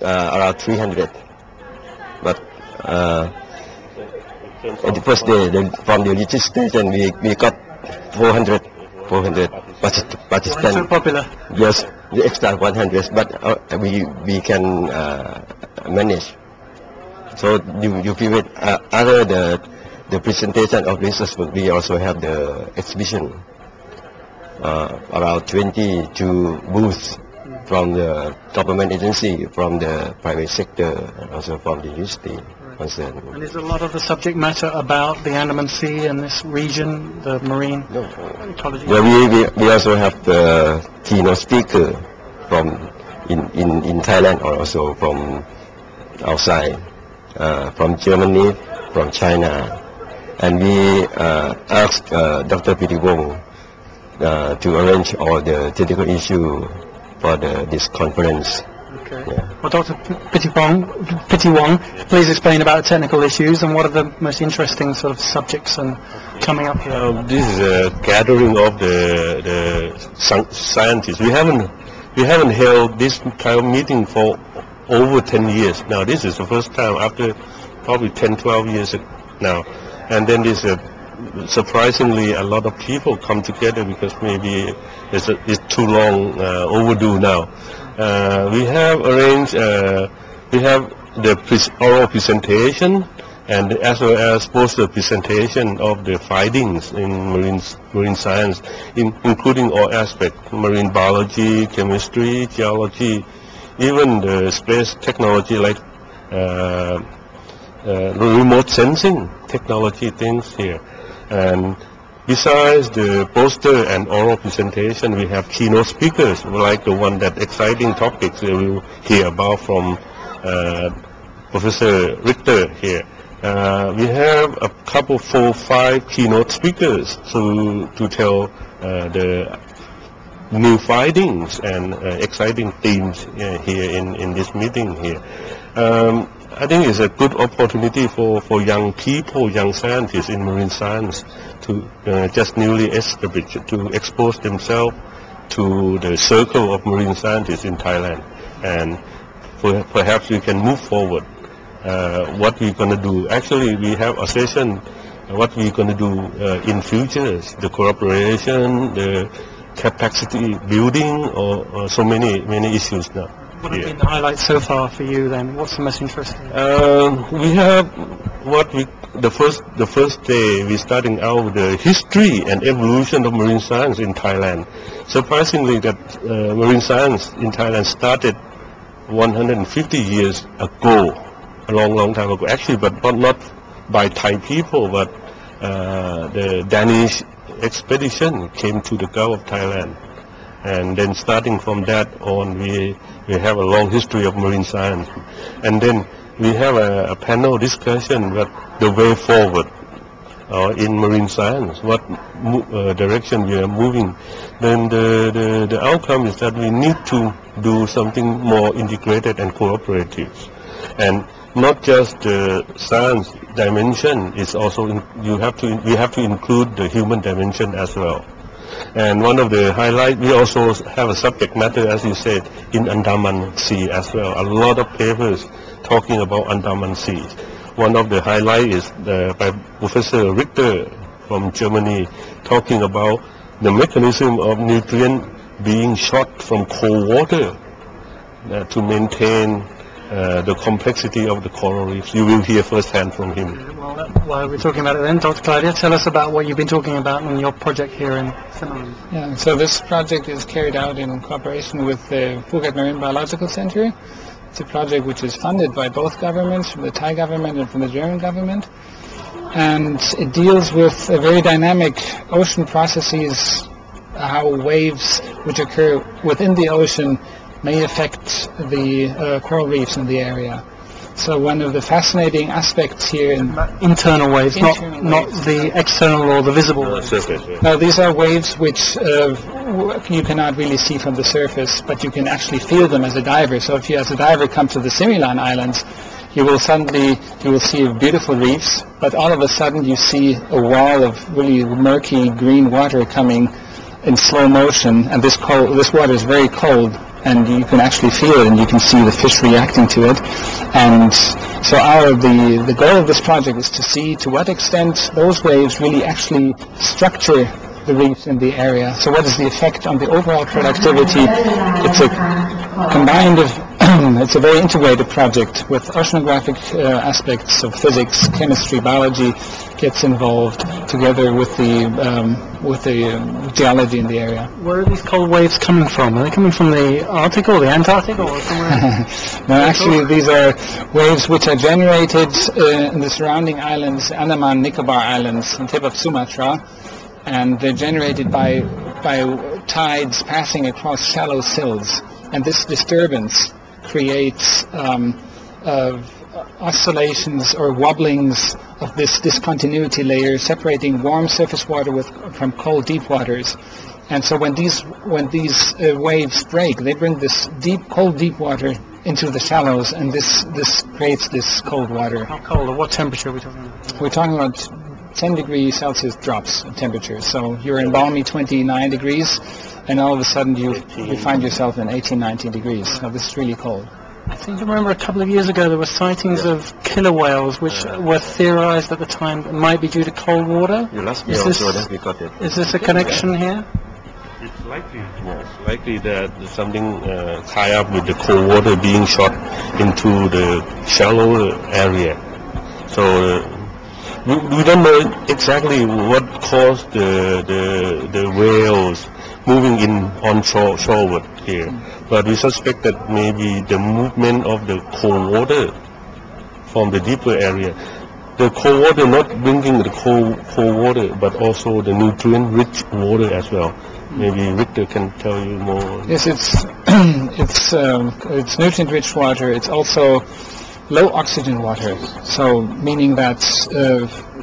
around 300. But at the first day, from the registration, we got 400 participants. So popular. Yes, the extra 100, but we can manage. So you feel it. Other the presentation of research, we also have the exhibition. Around 22 booths from the government agency, from the private sector, and also from the university concerned. And is a lot of the subject matter about the Andaman Sea and this region, the marine ecology? Yeah, we also have the keynote speaker from in Thailand, or also from outside, from Germany, from China, and we asked Dr. Pitiwong to arrange all the technical issue for this conference. Okay. Yeah. Well, Dr. Pitiwong, please explain about the technical issues and what are the most interesting sort of subjects and coming up here. This is a gathering of the scientists. We haven't held this kind of meeting for over 10 years now. This is the first time after probably 10-12 years now, and then this. Surprisingly, a lot of people come together because maybe it's too long overdue now. We have arranged, we have the oral presentation and as well as poster presentation of the findings in marine science, including all aspects: marine biology, chemistry, geology, even the space technology like remote sensing technology things here. And besides the poster and oral presentation, we have keynote speakers like the one that exciting topics we will hear about from Professor Richter here. We have a couple, 4-5 keynote speakers to tell the new findings and exciting themes here in this meeting here. I think it's a good opportunity for young people, young scientists in marine science to just newly established to expose themselves to the circle of marine scientists in Thailand, and perhaps we can move forward. What we're going to do, actually we have a session, what we're going to do in futures, the cooperation, the capacity building, or so many issues now. What have been the highlights so far for you then? What's the most interesting? We have the first day we're starting out with the history and evolution of marine science in Thailand. Surprisingly, that marine science in Thailand started 150 years ago, a long time ago. Actually, but not by Thai people, but the Danish expedition came to the Gulf of Thailand. And then starting from that on, we have a long history of marine science. And then we have a panel discussion about the way forward in marine science, what direction we are moving. Then the outcome is that we need to do something more integrated and cooperative. And not just the science dimension, is also we have to include the human dimension as well. And one of the highlights, we also have a subject matter, as you said, in Andaman Sea as well. A lot of papers talking about Andaman Sea. One of the highlights is by Professor Richter from Germany, talking about the mechanism of nutrient being shot from cold water to maintain the complexity of the coral reefs. You will hear firsthand from him. Well, while we're talking about it then, Dr. Claudio, tell us about what you've been talking about in your project here in Similan. Yeah, so this project is carried out in cooperation with the Phuket Marine Biological Centre. It's a project which is funded by both governments, from the Thai government and from the German government. And it deals with a very dynamic ocean processes, how waves which occur within the ocean may affect the coral reefs in the area. So one of the fascinating aspects here in internal waves, not the external or the visible waves. No, these are waves which you cannot really see from the surface, but you can actually feel them as a diver. So if you as a diver come to the Similan Islands, you will see beautiful reefs, but all of a sudden you see a wall of really murky green water coming in slow motion, and this water is very cold, and you can actually feel it, and you can see the fish reacting to it. And so the goal of this project is to see to what extent those waves really actually structure the reefs in the area. So what is the effect on the overall productivity? It's a combined of it's a very integrated project with oceanographic aspects of physics, chemistry, biology gets involved together with the geology in the area. Where are these cold waves coming from? Are they coming from the Arctic or the Antarctic or somewhere? No, actually these are waves which are generated in the surrounding islands, Andaman Nicobar Islands, on the tip of Sumatra, and they're generated by tides passing across shallow sills, and this disturbance creates oscillations or wobblings of this discontinuity layer separating warm surface water from cold deep waters. And so when these waves break, they bring this cold deep water into the shallows, and this creates this cold water. How cold, or what temperature are we talking about? We're talking about 10 degrees Celsius drops in temperature. So you're in balmy 29 degrees, and all of a sudden you find yourself in 18, 19 degrees. Now this is really cold. I think I remember a couple of years ago there were sightings of killer whales which were theorized at the time might be due to cold water. Is this a connection here? It's likely that something tie up with the cold water being shot into the shallow area. So we don't know exactly what caused the whales moving in shoreward here, but we suspect that maybe the movement of the cold water from the deeper area. The cold water not bringing the cold water, but also the nutrient-rich water as well. Maybe Richter can tell you more. Yes, it's nutrient-rich water. It's also low oxygen water. So meaning that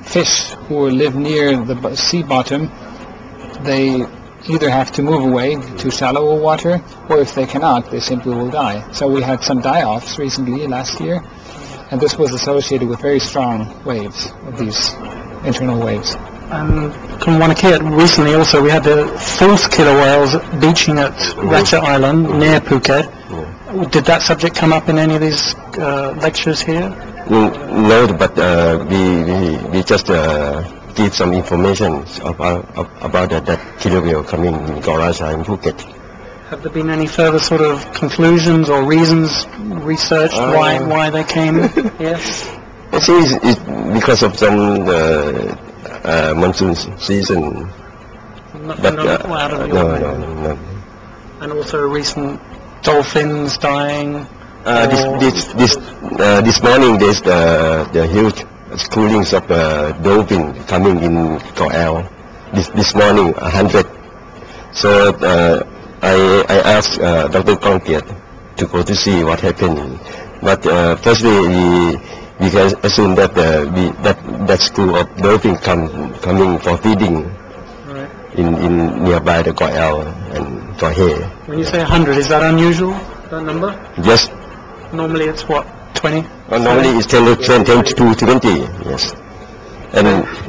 fish who live near the sea bottom, they either have to move away to shallower water, or if they cannot, they simply will die. So we had some die-offs recently, last year, and this was associated with very strong waves, of these internal waves. And from Wannakiat, recently also we had the false killer whales beaching at Racha Island near Phuket. Did that subject come up in any of these lectures here? No, but we just give some information about that killer whale coming in Racha in Phuket. Have there been any further sort of conclusions or reasons researched why they came here? I think it's because of some monsoon season. Nothing out of the ordinary. No. And also recent dolphins dying. This morning there's the huge schoolings of dolphin coming in Aew. This morning 100. So I asked Dr. Claudio to go to see what happened. But firstly we can assume that that school of dolphin coming for feeding in nearby the Aew and Aew. When you say 100, is that unusual, that number? Yes. Normally it's what, 20? Normally it's 10 to 20, yes. And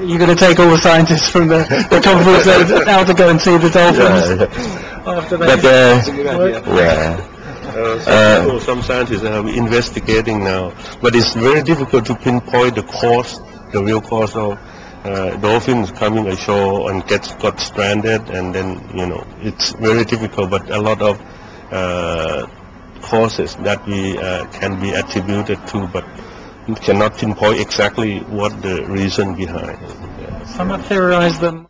you're going to take all the scientists from the conference out to go and see the dolphins? After they some scientists are investigating now, but it's very difficult to pinpoint the real cause of dolphins coming ashore and got stranded, and then it's very difficult. But a lot of causes that we can be attributed to, but cannot pinpoint exactly what the reason behind. Some have theorized them.